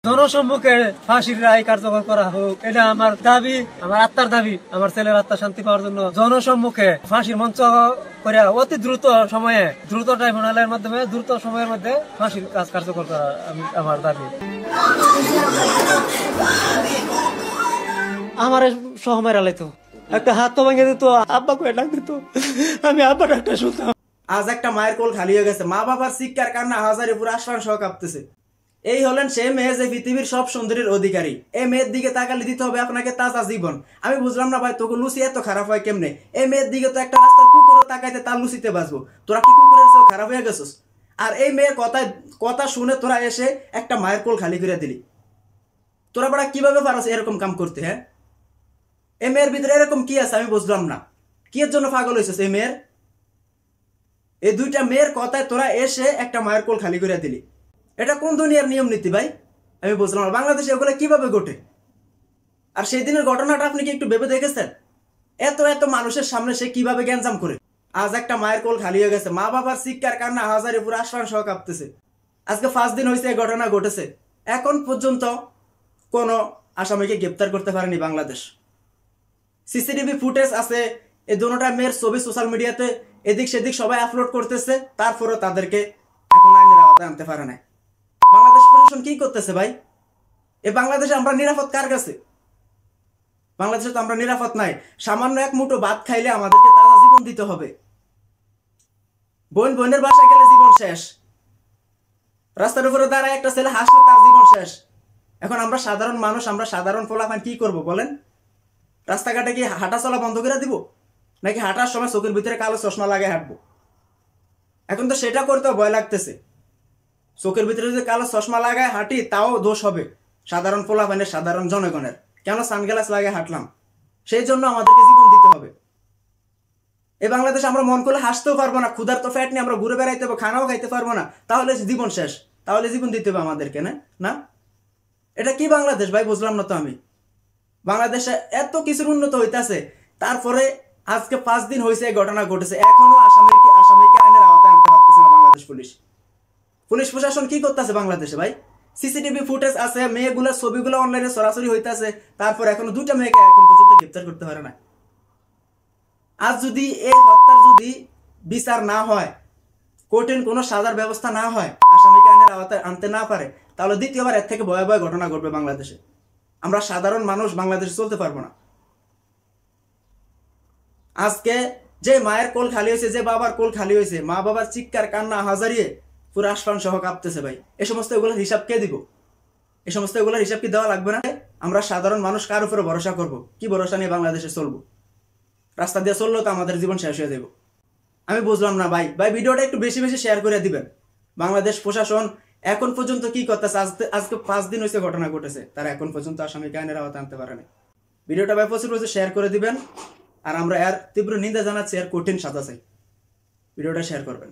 জনসম্মুখে ফাঁসির রায় কার্যকর করা হোক, এটা আমার দাবি, আমার আত্মার দাবি। আমার ছেলের আত্মা শান্তি পাওয়ার জন্য জনসম্মুখে ফাঁসির মঞ্চ করে অতি দ্রুত সময়ে, দ্রুত ট্রাইব্যুনালের মাধ্যমে দ্রুত সময়ের মধ্যে ফাঁসির কাজ কার্যকর করা আমার দাবি। আমার সহমের আলাইতো একটা হাত তো ভেঙে দিত, আব্বা করে ডাক দিত, আমি আব্বা ডাকটা শুনতাম। আজ একটা মায়ের কোল খালি হয়ে গেছে, মা বাবার চিৎকার কান্না হাজারে পুরো আশ্বাস সহ কাঁপতেছে। এই হলেন সে মেয়ে যে পৃথিবীর সব সুন্দরীর অধিকারী। এই মেয়ের দিকে তাকালে দিতে হবে আপনাকে তাজা জীবন। আমি বুঝলাম না ভাই, তোকে লুচি এত খারাপ হয় কেমনে? এই মেয়ের দিকে তো একটা রাস্তার কুকুরও তাকাইতে তার লুচিতে বাঁচবো, তোরা কি কুকুরের চেয়েও খারাপ হয়ে গেছিস? আর এই মেয়ের কথা শুনে তোরা এসে একটা মায়ের কোল খালি করে দিলি। তোরা বড়া কিভাবে পারছ এরকম কাম করতে? হ্যাঁ, এই মেয়ের ভিতরে এরকম কি আছে আমি বুঝলাম না। কি এর জন্য পাগল হয়েছিস এই মেয়ের? এই দুইটা মেয়ের কথায় তোরা এসে একটা মায়ের কোল খালি করে দিলি। এটা কোন দুনিয়ার নিয়ম নীতি ভাই? আমি বুঝলাম না, বাংলাদেশে এগুলো কিভাবে ঘটে? আর সেই দিনের ঘটনাটা আপনি কি একটু ভেবে দেখেছেন? এত এত মানুষের সামনে সে কিভাবে গ্যাঞ্জাম করে? আজ একটা মায়ের কোল খালি হয়ে গেছে, মা বাবার চিৎকার কান্না হাজারে পুরো আশ্বাস সহ কাঁপতেছে। আজকে 5 দিন হয়েছে এই ঘটনা ঘটেছে, এখন পর্যন্ত কোনো আসামিকে গ্রেপ্তার করতে পারেনি বাংলাদেশ। সিসিটিভি ফুটেজ আছে, এই দুটোটা মেয়ের ছবি সোশ্যাল মিডিয়াতে এদিক সেদিক সবাই আপলোড করতেছে, তারপরও তাদেরকে এখন আইনের আওতায় আনতে পারে না। বাংলাদেশ প্রশাসন কি করতেছে ভাই? এই বাংলাদেশে আমরা নিরাপদ কার কাছে? বাংলাদেশে তো আমরা নিরাপদ নাই। সামান্য এক মুঠো ভাত খাইলে আমাদেরকে তাজা জীবন দিতে হবে। বোনের বাসায় গেলে জীবন শেষ, রাস্তার উপরে দাঁড়ায় একটা ছেলে হাসলে তার জীবন শেষ। এখন আমরা সাধারণ মানুষ, আমরা সাধারণ ফলাফল কি করব বলেন? রাস্তাঘাটে কি হাঁটা চলা বন্ধ করে দিব, নাকি হাঁটার সময় চোখের ভিতরে কালো চশমা লাগিয়ে হাঁটবো? এখন তো সেটা করতেও ভয় লাগতেছে। চোখের ভিতরে যদি কালো চশমা লাগায় হাঁটি তাও দোষ হবে সাধারণ ফলাফলের, সাধারণ জনগণের। কেন সানগ্লাস লাগিয়ে হাঁটলাম, সেই জন্য আমাদেরকে জীবন দিতে হবে। এই বাংলাদেশে আমরা মন করলে হাসতেও পারবো না, ক্ষুধার তো ফ্যাট নিয়ে আমরা ঘুরে বেড়াইতে হবে, খানাও খাইতে পারবো না, তাহলে জীবন শেষ। তাহলে জীবন দিতে হবে আমাদেরকে, না না? এটা কি বাংলাদেশ ভাই? বুঝলাম না তো আমি। বাংলাদেশে এত কিছুর উন্নত হইতেছে, তারপরে আজকে 5 দিন হয়েছে এই ঘটনা ঘটেছে, এখনো আসামিকে আইনের আওতায় আনতে পারতেছে না বাংলাদেশ পুলিশ প্রশাসন কি করতেছে বাংলাদেশে ভাই? সিসিটিভি ফুটেজ আছে, মেয়েগুলোর ছবিগুলো অনলাইনে সরাসরি হইতেছে, তারপর এখনো 2টা মেয়েকে এখন পর্যন্ত গ্রেপ্তার করতে পারে না। আজ যদি এই হত্যার যদি বিচার না হয়, কঠিন কোনো সাজার ব্যবস্থা না হয়, আসামিকে আইনের আওতায় আনতে না পারে, তাহলে দ্বিতীয়বার এর থেকে ভয়াবহ ঘটনা ঘটবে বাংলাদেশে। আমরা সাধারণ মানুষ বাংলাদেশে চলতে পারবো না। আজকে যে মায়ের কোল খালি হয়েছে, যে বাবার কোল খালি হয়েছে, মা বাবার চিৎকার কান্না হাজারিয়ে পুরো আশফান সহ কাঁপতেছে ভাই। এই সমস্ত এগুলোর হিসাব কে দিব? এই সমস্ত এগুলোর হিসাব কি দেওয়া লাগবে না? আমরা সাধারণ মানুষ কার উপরে ভরসা করব? কি ভরসা নিয়ে বাংলাদেশে চলবো? রাস্তা দিয়ে চললেও তো আমাদের জীবন শেষ হয়ে যাবে। আমি বুঝলাম না ভাই। ভিডিওটা একটু বেশি বেশি শেয়ার করে দিবেন। বাংলাদেশ প্রশাসন এখন পর্যন্ত কি করতেছে? আজকে 5 দিন হয়েছে ঘটনা ঘটেছে, তারা এখন পর্যন্ত আসামিকে আইনের আওতায় আনতে পারেনি। ভিডিওটা ভাই প্রচুর শেয়ার করে দিবেন। আর আমরা এর তীব্র নিন্দা জানাচ্ছি, এর কঠিন সাজা চাই। ভিডিওটা শেয়ার করবেন।